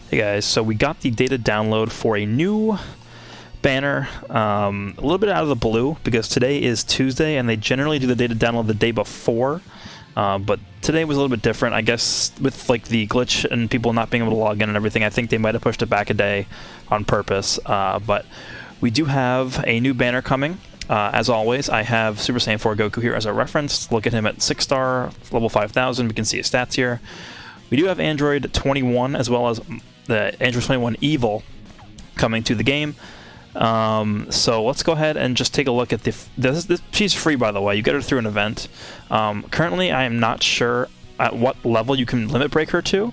Hey guys, so we got the data download for a new banner, a little bit out of the blue because today is Tuesday and they generally do the data download the day before, but today was a little bit different. I guess with like the glitch and people not being able to log in and everything, I think they might have pushed it back a day on purpose, but we do have a new banner coming. As always, I have Super Saiyan 4 Goku here as a reference. Look at him at 6-star, level 5000. We can see his stats here. We do have Android 21 as well as the Android 21 Evil coming to the game. So let's go ahead and just take a look at this. She's free, by the way. You get her through an event. Currently, I am not sure at what level you can limit break her to.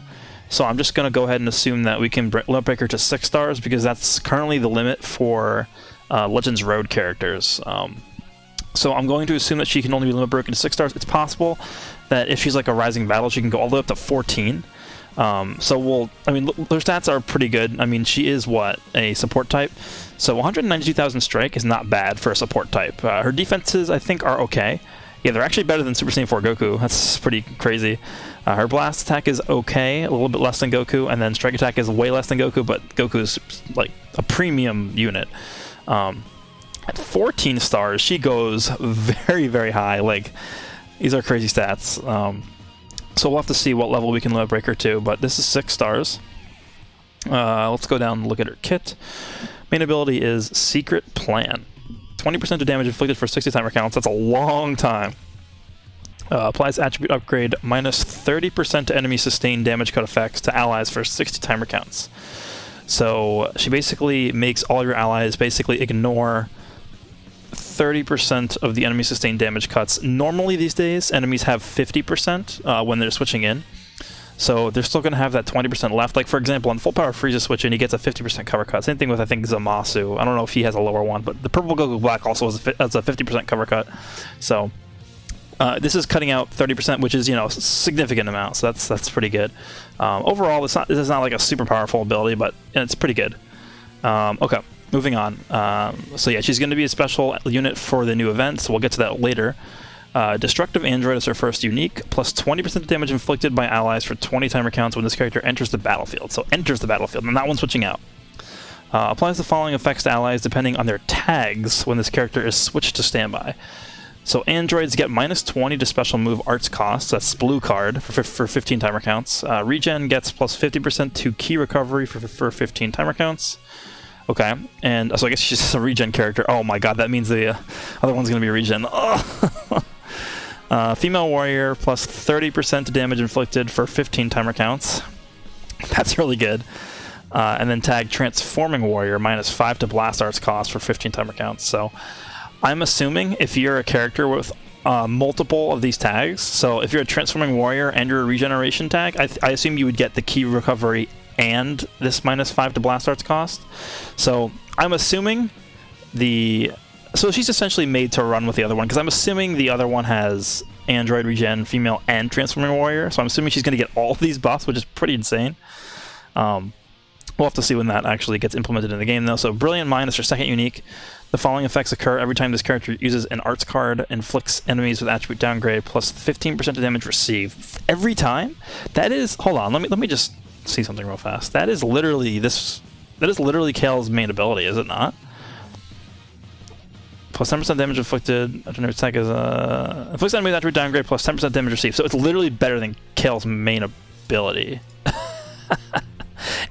So I'm just going to go ahead and assume that we can limit break her to 6 stars because that's currently the limit for Legends Road characters. So I'm going to assume that she can only be limit broken to 6 stars. It's possible that if she's like a Rising Battle, she can go all the way up to 14. So I mean, their stats are pretty good. I mean, she is what, a support type? So 192,000 strike is not bad for a support type. Her defenses, I think, are okay. Yeah, they're actually better than Super Saiyan 4 Goku. That's pretty crazy. Her blast attack is okay, a little bit less than Goku, and then strike attack is way less than Goku, but Goku is like a premium unit. At 14 stars, she goes very, very high. Like, these are crazy stats. So we'll have to see what level we can limit break her to, but this is 6 stars. Let's go down and look at her kit. Main ability is Secret Plan. 20% of damage inflicted for 60 timer counts. That's a long time. Applies attribute upgrade minus 30% to enemy sustained damage cut effects to allies for 60 timer counts. So she basically makes all your allies basically ignore 30% of the enemy sustained damage cuts. Normally these days, enemies have 50% when they're switching in. So they're still going to have that 20% left. Like, for example, on Full Power Frieza switch in, he gets a 50% cover cut. Same thing with, I think, Zamasu. I don't know if he has a lower one, but the Purple Goku Black also has a 50% cover cut. So this is cutting out 30%, which is, you know, a significant amount. So that's pretty good. Overall, this is not like a super powerful ability, but it's pretty good. Okay. Moving on. So yeah, she's going to be a special unit for the new event, so we'll get to that later. Destructive Android is her first unique, plus 20% damage inflicted by allies for 20 timer counts when this character enters the battlefield. So enters the battlefield, and that one's switching out. Applies the following effects to allies depending on their tags when this character is switched to standby. So androids get minus 20 to special move arts cost, that's blue card, for 15 timer counts. Regen gets plus 50% to key recovery for 15 timer counts. Okay, and so I guess she's just a regen character. Oh my god, that means the other one's going to be a regen. Female warrior, plus 30% to damage inflicted for 15 timer counts. That's really good. And then tag transforming warrior, minus 5 to blast arts cost for 15 timer counts. So I'm assuming if you're a character with multiple of these tags, so if you're a transforming warrior and you're a regeneration tag, I assume you would get the key recovery and this minus 5 to blast arts cost. So I'm assuming so she's essentially made to run with the other one, because I'm assuming the other one has android, regen, female, and transforming warrior. So I'm assuming she's going to get all of these buffs, which is pretty insane. We'll have to see when that actually gets implemented in the game, though. So Brilliant Mind is her second unique. The following effects occur every time this character uses an arts card, inflicts enemies with attribute downgrade, plus 15% of damage received. Every time? That is... Hold on, let me just see something real fast. That is literally Kale's main ability, is it not? Plus 10% damage inflicted. After attack is inflicts enemy with attribute downgrade, plus 10% damage received. So it's literally better than Kale's main ability.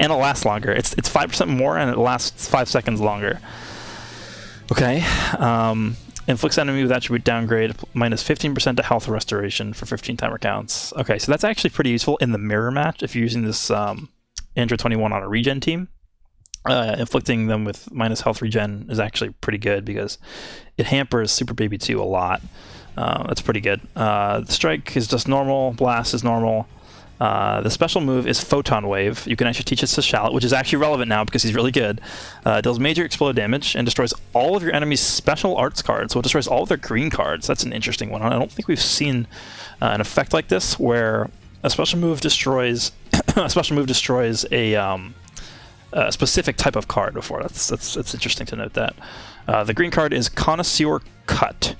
And it lasts longer. It's 5% more and it lasts 5 seconds longer. Okay. Inflicts enemy with attribute downgrade, minus 15% to health restoration for 15 timer counts. Okay, so that's actually pretty useful in the mirror match if you're using this Android 21 on a regen team. Inflicting them with minus health regen is actually pretty good because it hampers Super Baby 2 a lot. That's pretty good. The strike is just normal, blast is normal. The special move is Photon Wave. You can actually teach this to Shallot, which is actually relevant now because he's really good. Deals major explosive damage and destroys all of your enemy's special arts cards. So it destroys all of their green cards. That's an interesting one. I don't think we've seen an effect like this where a special move destroys a specific type of card before. That's interesting to note that. The green card is Connoisseur Cut.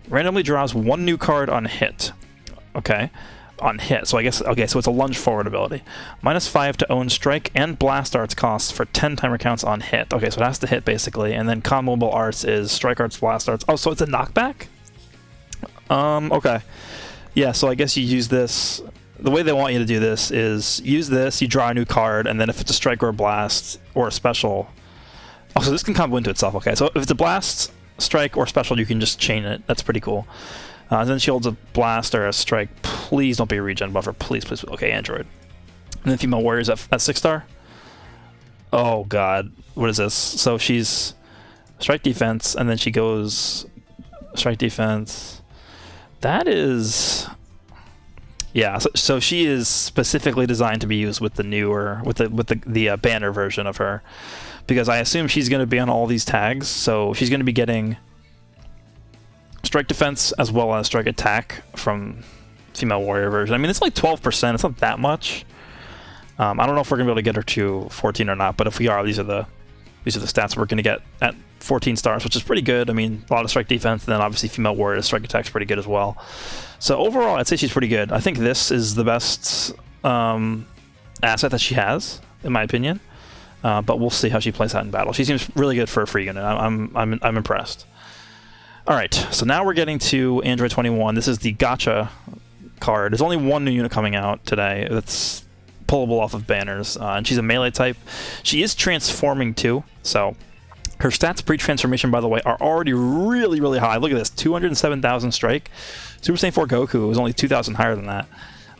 Randomly draws 1 new card on hit. Okay. on hit. So I guess, okay, so it's a lunge forward ability. -5 to own strike and blast arts costs for 10 timer counts on hit. Okay, so it has to hit basically. And then comboable arts is strike arts, blast arts. Oh, so it's a knockback? Okay. Yeah, so I guess you use this. The way they want you to do this is use this, you draw a new card, and then if it's a strike or a blast or a special. Oh, so this can combo into itself. Okay, so if it's a blast, strike, or special, you can just chain it. That's pretty cool. And then she holds a blast or a strike. Please don't be a regen buffer. Please, please. Okay, Android. And then female warriors at 6-star. Oh, God. What is this? So she's strike defense, and then she goes strike defense. That is... Yeah, so she is specifically designed to be used with the newer, with the banner version of her. Because I assume she's going to be on all these tags, so she's going to be getting strike defense as well as strike attack from female warrior version. I mean, it's like 12%. It's not that much. I don't know if we're going to be able to get her to 14 or not, but if we are, these are the stats we're going to get at 14 stars, which is pretty good. I mean, a lot of strike defense, and then obviously female warrior strike attack is pretty good as well. So overall, I'd say she's pretty good. I think this is the best asset that she has, in my opinion. But we'll see how she plays out in battle. She seems really good for a free unit. I'm impressed. All right, so now we're getting to Android 21. This is the Gotcha card. There's only one new unit coming out today that's pullable off of banners, and she's a melee type. She is transforming too, so her stats pre-transformation, by the way, are already really, really high. Look at this, 207,000 strike. Super Saiyan 4 Goku was only 2,000 higher than that.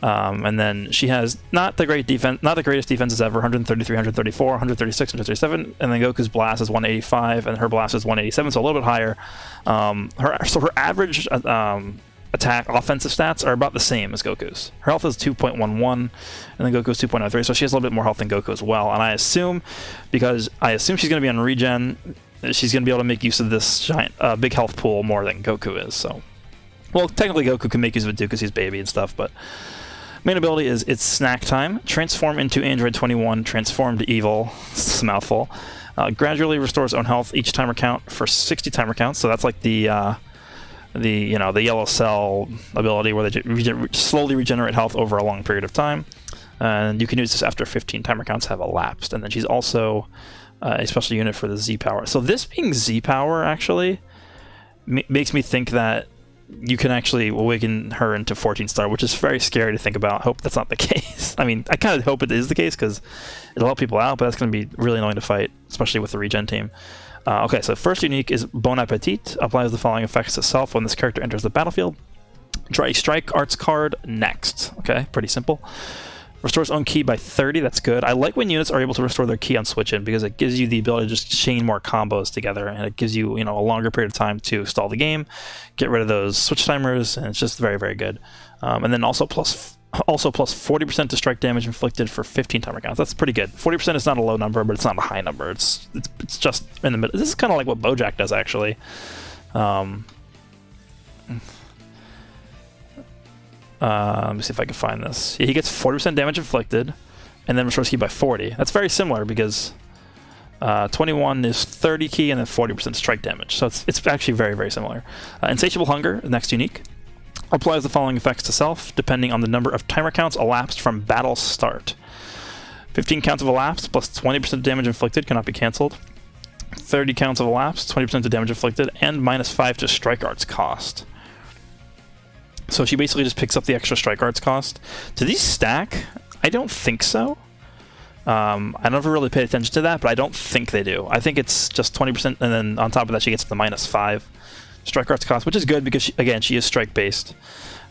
And then she has not the greatest defenses ever, 133, 134, 136, 137, and then Goku's blast is 185, and her blast is 187, so a little bit higher. Her average attack offensive stats are about the same as Goku's. Her health is 2.11, and then Goku's 2.03, so she has a little bit more health than Goku as well. And I assume, because I assume she's going to be on regen, she's going to be able to make use of this giant, big health pool more than Goku is. So, well, technically Goku can make use of it too because he's baby and stuff, but main ability is it's snack time. Transform into Android 21. Transform to evil. It's a mouthful. Gradually restores own health each timer count for 60 timer counts. So that's like the yellow cell ability where they slowly regenerate health over a long period of time. And you can use this after 15 timer counts have elapsed. And then she's also a special unit for the Z power. So this being Z power actually makes me think that you can actually awaken her into 14-star, which is very scary to think about. Hope that's not the case. I mean, I kind of hope it is the case because it'll help people out, but that's going to be really annoying to fight, especially with the regen team. Okay, so first unique is Bon Appetit. Applies the following effects to self when this character enters the battlefield. Draw a strike arts card next. Okay, pretty simple. Restores own ki by 30. That's good. I like when units are able to restore their ki on switch in because it gives you the ability to just chain more combos together, and it gives you, a longer period of time to stall the game, get rid of those switch timers, and it's just very, very good. And then also plus 40% to strike damage inflicted for 15 timer counts. That's pretty good. 40% is not a low number, but it's not a high number. It's just in the middle. This is kind of like what Bojack does, actually. Let me see if I can find this. Yeah, he gets 40% damage inflicted, and then restores ki by 40. That's very similar because 21 is 30 ki and then 40% strike damage. So it's actually very, very similar. Insatiable Hunger, next unique. Applies the following effects to self, depending on the number of timer counts elapsed from battle start. 15 counts of elapsed plus 20% damage inflicted cannot be cancelled. 30 counts of elapsed, 20% of damage inflicted, and -5 to strike arts cost. So she basically just picks up the extra strike arts cost. Do these stack? I don't think so. I never really paid attention to that, but I don't think they do. I think it's just 20%, and then on top of that she gets the -5 strike arts cost, which is good because, she is strike-based.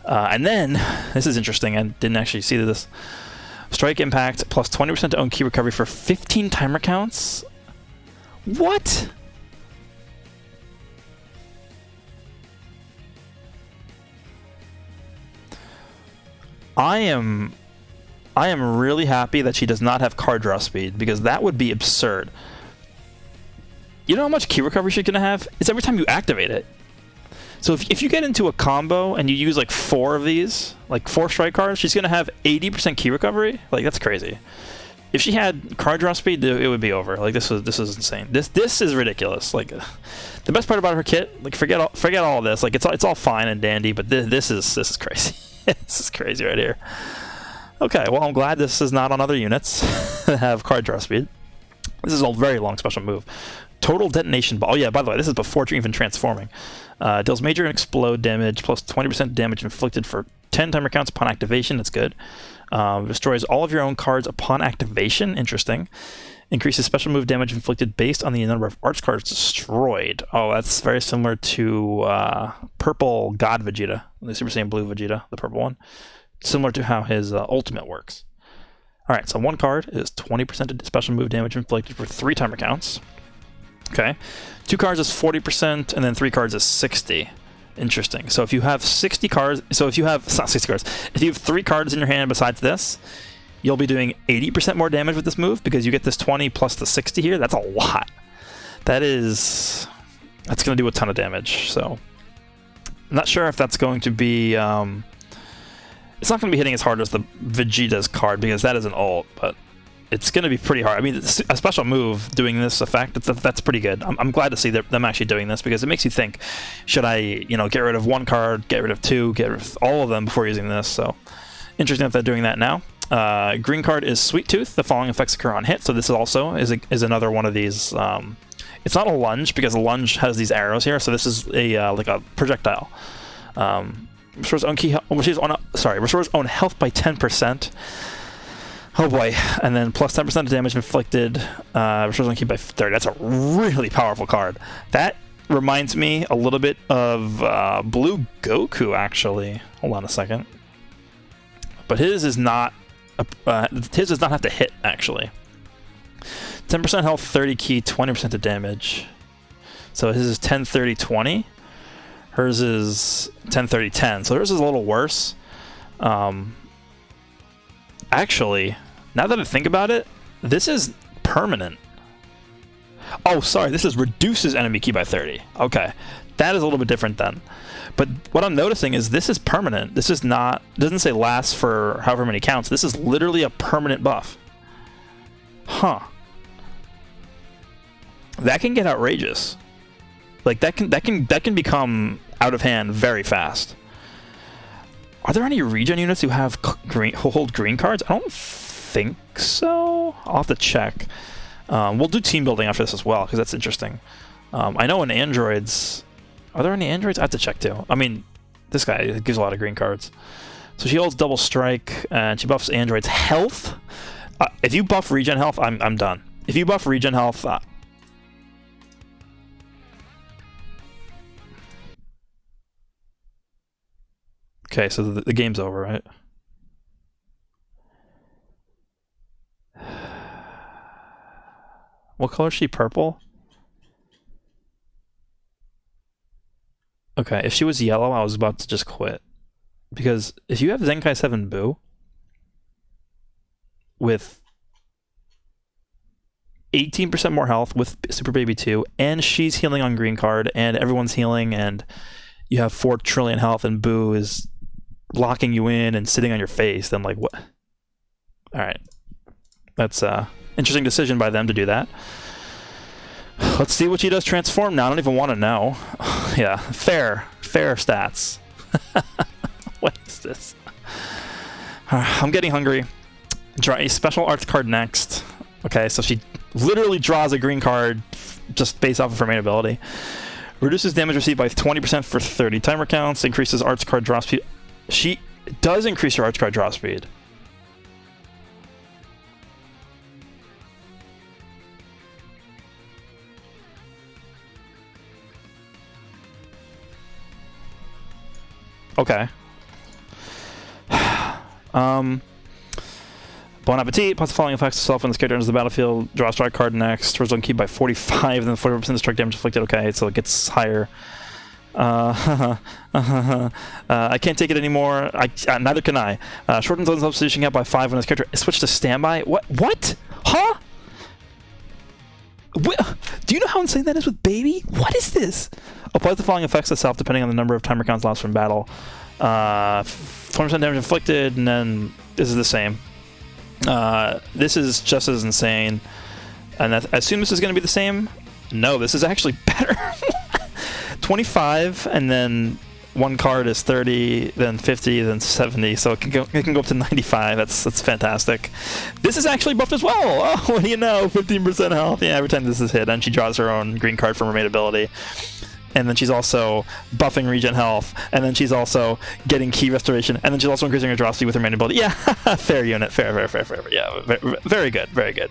And then, this is interesting, I didn't actually see this. Strike impact plus 20% to own ki recovery for 15 timer counts? What? I am really happy that she does not have card draw speed, because that would be absurd. You know how much ki recovery she's going to have? It's every time you activate it. So if you get into a combo and you use like 4 of these, like 4 strike cards, she's going to have 80% ki recovery? Like, that's crazy. If she had card draw speed, it would be over. Like, this is insane. This is ridiculous. Like, the best part about her kit, like, forget all of this. Like, it's all fine and dandy, but this is crazy. This is crazy right here. Okay, well, I'm glad this is not on other units that have card draw speed. This is a very long special move. Total detonation ball. Oh yeah, by the way, this is before even transforming. Deals major and explode damage, plus 20% damage inflicted for 10 timer counts upon activation. That's good. Destroys all of your own cards upon activation. Interesting. Increases special move damage inflicted based on the number of arch cards destroyed. Oh, that's very similar to purple God Vegeta, the Super Saiyan Blue Vegeta, the purple one. Similar to how his ultimate works. Alright, so one card is 20% special move damage inflicted for 3 timer counts. Okay. 2 cards is 40%, and then 3 cards is 60. Interesting. So if you have 60 cards, so if you have, it's not 60 cards, if you have 3 cards in your hand besides this, you'll be doing 80% more damage with this move because you get this 20 plus the 60 here. That's a lot. That's going to do a ton of damage. So I'm not sure if that's going to be, it's not going to be hitting as hard as the Vegeta's card because that is an ult, but it's going to be pretty hard. I mean, a special move doing this effect, that's pretty good. I'm glad to see them actually doing this because it makes you think, should I, get rid of 1 card, get rid of 2, get rid of all of them before using this. So interesting that they're doing that now. Green card is Sweet Tooth. The following effects occur on hit, so this is also is another one of these. It's not a lunge because a lunge has these arrows here, so this is a like a projectile. Restores own restores own health by 10%. Oh boy, and then plus 10% of damage inflicted. Restores own ki by 30. That's a really powerful card. That reminds me a little bit of Blue Goku, actually. Hold on a second. But his does not have to hit, actually. 10% health, 30 ki, 20% of damage. So his is 10, 30, 20. Hers is 10, 30, 10. So hers is a little worse. Actually, now that I think about it, this is permanent. Oh, sorry, this is reduces enemy ki by 30. Okay, that is a little bit different then. But what I'm noticing is this is permanent. This is not, doesn't say lasts for however many counts. This is literally a permanent buff. Huh. That can get outrageous. Like that can become out of hand very fast. Are there any regen units who have hold green cards? I don't think so. I'll have to check. We'll do team building after this as well because that's interesting. I know in androids. Are there any androids? I have to check too. I mean, this guy gives a lot of green cards. So she holds double strike and she buffs androids' health. If you buff regen health, I'm done. If you buff regen health, okay, so the game's over, right? What color is she? Purple? Okay, if she was yellow, I was about to just quit. Because if you have Zenkai 7 Boo with 18% more health with Super Baby 2, and she's healing on green card, and everyone's healing, and you have 4 trillion health, and Boo is locking you in and sitting on your face, then like what? Alright. That's interesting decision by them to do that. Let's see what she does transform now. I don't even want to know. Yeah, fair stats. What is this? I'm getting hungry. Draw a special arts card next. Okay, so she literally draws a green card just based off of her main ability. Reduces damage received by 20% for 30 timer counts. Increases arts card draw speed. She does increase her arts card draw speed. Okay. Bon appetit. Plus the following effects itself when this character enters the battlefield. Draw a strike card next. Restores ki by 45, then 40% of strike damage inflicted. Okay, so it gets higher. I can't take it anymore. Neither can I. Shortens on substitution gap by 5 when this character is switched to standby. What? Huh? Do you know how insane that is with Baby? What is this? Applies the following effects to itself depending on the number of timer counts lost from battle. 20% damage inflicted, and then this is the same. This is just as insane. And I assume this is going to be the same. No, this is actually better. 25, and then one card is 30, then 50, then 70, so it can go up to 95. That's fantastic. This is actually buffed as well. Oh, what do you know? 15% health. Yeah, every time this is hit, and she draws her own green card from her main ability. And then she's also buffing regen health, and then she's also getting key restoration, and then she's also increasing her draw speed with her main ability. Yeah, fair unit. Fair. Yeah, very good. Very good.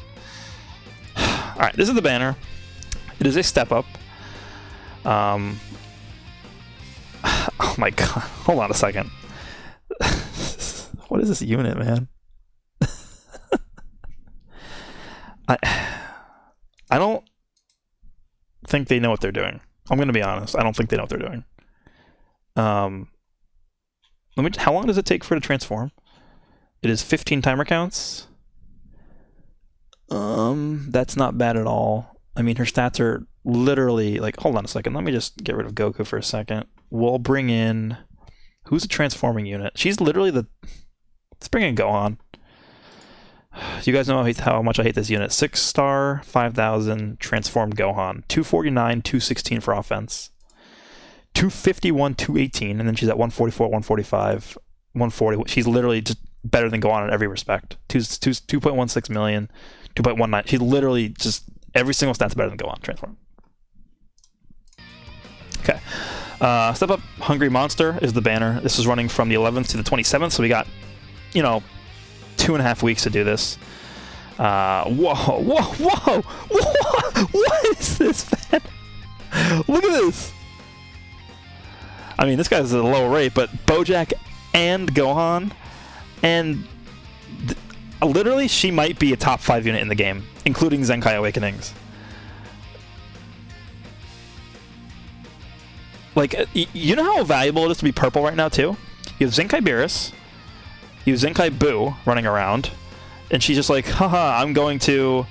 All right, this is the banner. It is a step up. Oh my god. Hold on a second. What is this unit, man? I don't think they know what they're doing. I'm going to be honest. I don't think they know what they're doing. How long does it take for it to transform? It is 15 timer counts. That's not bad at all. I mean, her stats are literally like, hold on a second. Let me just get rid of Goku for a second. We'll bring in, who's a transforming unit? She's literally let's bring in Gohan. You guys know how much I hate this unit. 6-star, 5,000, transformed Gohan. 249, 216 for offense. 251, 218, and then she's at 144, 145, 140. She's literally just better than Gohan in every respect. 2.16 million, 2.19. She's literally just, every single stat's better than Gohan, transform. Okay. Step Up Hungry Monster is the banner. This is running from the 11th to the 27th, so we got, 2.5 weeks to do this. Whoa! What is this, man? Look at this! I mean, this guy's at a low rate, but Bojack and Gohan, and literally, she might be a top 5 unit in the game, including Zenkai Awakenings. Like, you know how valuable it is to be purple right now, too? You have Zenkai Beerus, you have Zenkai Boo running around, and she's just like, haha, I'm going to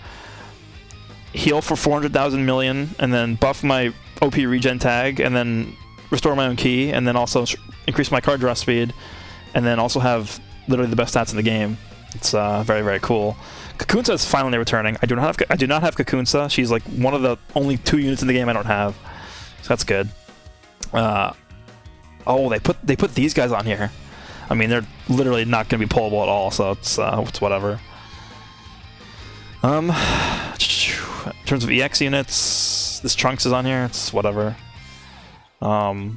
heal for 400,000 million, and then buff my OP regen tag, and then restore my own key, and then also increase my card draw speed, and then also have literally the best stats in the game. It's very, very cool. Kakunsa is finally returning. I do not have Kakunsa. She's like one of the only 2 units in the game I don't have, so that's good. Oh, they put these guys on here. I mean, they're literally not going to be pullable at all, so it's whatever. In terms of EX units, this Trunks is on here. It's whatever. Yeah,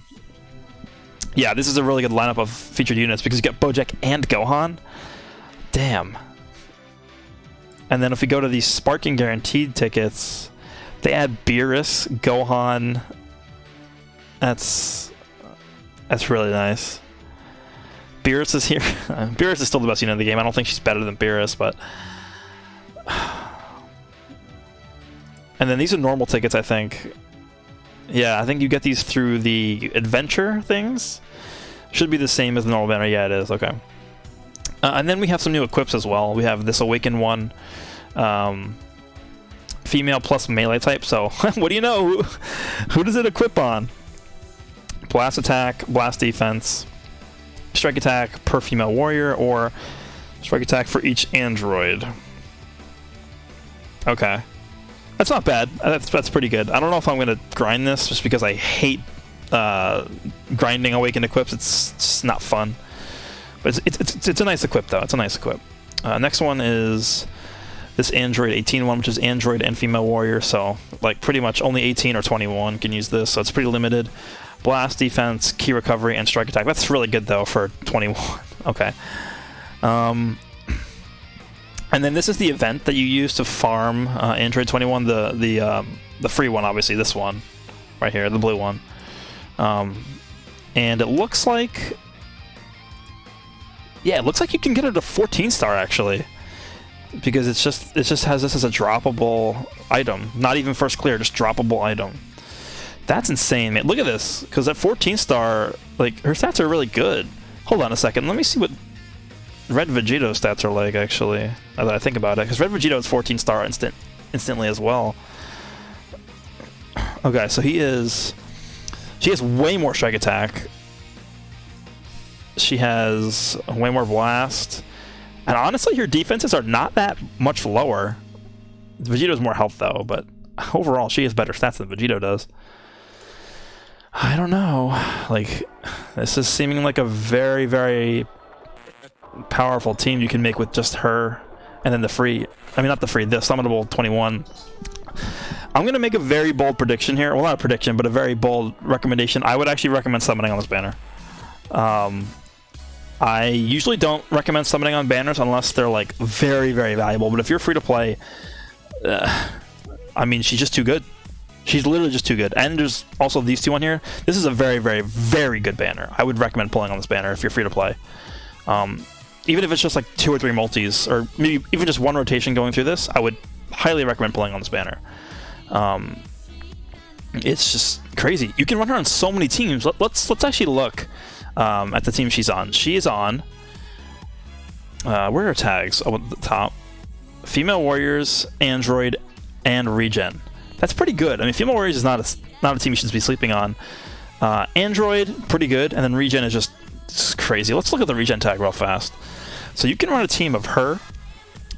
this is a really good lineup of featured units because you get Bojack and Gohan. Damn. And then if we go to these Sparking Guaranteed tickets, they add Beerus, Gohan. That's really nice. Beerus is here. Beerus is still the best unit in the game. I don't think she's better than Beerus, but... And then these are normal tickets, I think. Yeah, I think you get these through the adventure things. Should be the same as the normal banner. Yeah, it is. Okay. And then we have some new equips as well. We have this Awaken one. Female plus melee type. So, what do you know? Who does it equip on? Blast attack, blast defense, strike attack per female warrior, or strike attack for each android. Okay. That's not bad. That's pretty good. I don't know if I'm going to grind this just because I hate grinding Awakened equips. It's just not fun. But it's a nice equip, though. It's a nice equip. Next one is this Android 18 one, which is Android and female warrior. So, like, pretty much only 18 or 21 can use this. So it's pretty limited. Blast, defense, key recovery, and strike attack. That's really good, though, for 21. Okay. And then this is the event that you use to farm Android 21, the free one, obviously, this one. Right here, the blue one. And it looks like... Yeah, it looks like you can get it to 14-star, actually. Because it just has this as a droppable item. Not even first clear, just droppable item. That's insane, man. Look at this. Because at 14-star, like, her stats are really good. Hold on a second. Let me see what Red Vegeto's stats are like, actually, now that I think about it. Because Red Vegito is 14-star instantly as well. Okay, so she has way more strike attack. She has way more blast. And honestly, her defenses are not that much lower. Vegeto's more health, though, but overall, she has better stats than Vegito does. I don't know. Like, This is seeming like a very, very powerful team you can make with just her and then the free, I mean not the free, the summonable 21. I'm going to make a very bold prediction here. Well, not a prediction, but a very bold recommendation. I would actually recommend summoning on this banner. I usually don't recommend summoning on banners unless they're like very, very valuable. But if you're free to play, I mean, she's just too good. She's literally just too good. And there's also these two on here. This is a very, very, very good banner. I would recommend pulling on this banner if you're free to play. Even if it's just like 2 or 3 multis, or maybe even just 1 rotation going through this, I would highly recommend pulling on this banner. It's just crazy. You can run her on so many teams. Let's actually look at the team she's on. She is on. Where are her tags? Oh, at the top. Female Warriors, Android, and Regen. That's pretty good. I mean, Female Warriors is not a team you should be sleeping on. Android, pretty good, and then Regen is just crazy. Let's look at the Regen tag real fast. So you can run a team of her,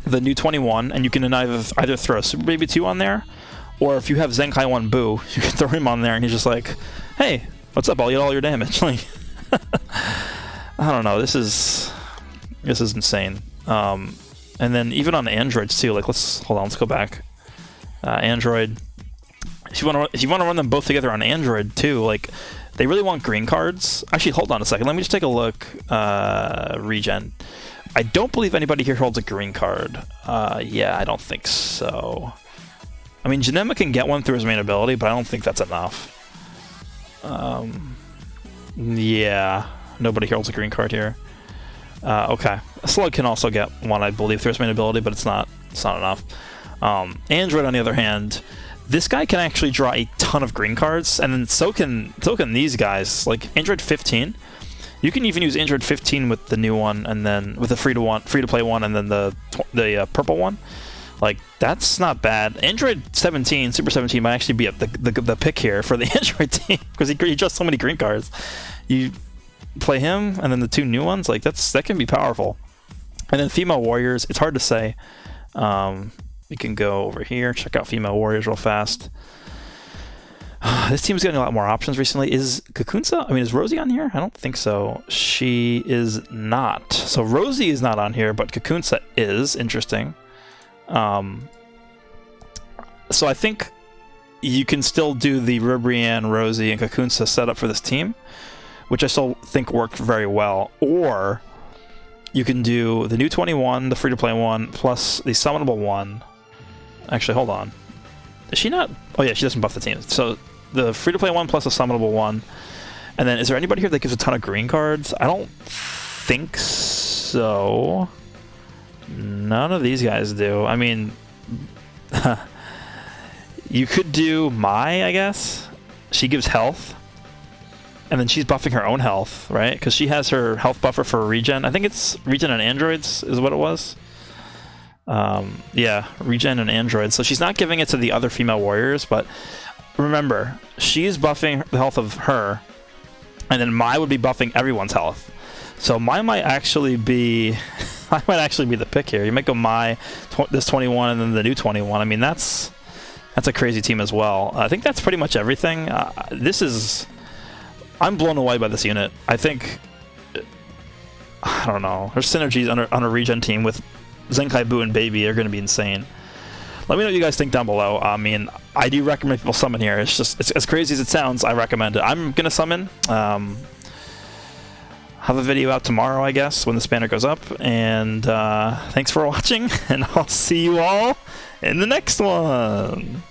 the new 21, and you can either throw Super Baby 2 on there, or if you have Zenkai 1 Boo, you can throw him on there, and he's just like, hey, what's up? I'll eat all your damage. Like, I don't know. This is insane. And then even on Androids too. Like, let's go back. Android. If you want to run them both together on Android too, like they really want green cards. Actually, hold on a second. Let me just take a look. Regen. I don't believe anybody here holds a green card. Yeah, I don't think so. I mean, Janema can get one through his main ability, but I don't think that's enough. Yeah, nobody here holds a green card here. Okay, Slug can also get one, I believe, through his main ability, but it's not enough. Android, on the other hand, this guy can actually draw a ton of green cards, and then so can these guys. Like Android 15, you can even use Android 15 with the new one, and then with the free to play one, and then the purple one. Like, that's not bad. Android 17, Super 17 might actually be the pick here for the Android team because he draws so many green cards. You play him and then the 2 new ones, like that can be powerful. And then Female Warriors, it's hard to say. We can go over here, check out Female Warriors real fast. This team's getting a lot more options recently. Is Kakunsa? I mean, is Rosie on here? I don't think so. She is not. So Rosie is not on here, but Kakunsa is. Interesting. So I think you can still do the Ribrianne, Rosie, and Kakunsa setup for this team, which I still think worked very well. Or you can do the new 21, the free-to-play one, plus the summonable one. Actually, hold on. Is she not? Oh yeah, she doesn't buff the team. So the free-to-play one plus the summonable one. And then is there anybody here that gives a ton of green cards? I don't think so. None of these guys do. I mean, you could do Mai, I guess. She gives health. And then she's buffing her own health, right? Because she has her health buffer for Regen. I think it's Regen and Androids is what it was. Yeah, Regen and Androids. So she's not giving it to the other female warriors, but remember, she's buffing the health of her, and then Mai would be buffing everyone's health. So Mai might actually be... I might actually be the pick here. You might go Mai, this 21, and then the new 21. I mean, that's a crazy team as well. I think that's pretty much everything. I'm blown away by this unit. I think... I don't know. Her synergies on a Regen team with Zenkai, Boo, and Baby are going to be insane. Let me know what you guys think down below. I mean, I do recommend people summon here. It's as crazy as it sounds, I recommend it. I'm going to summon. Have a video out tomorrow, I guess, when this banner goes up. And thanks for watching, and I'll see you all in the next one.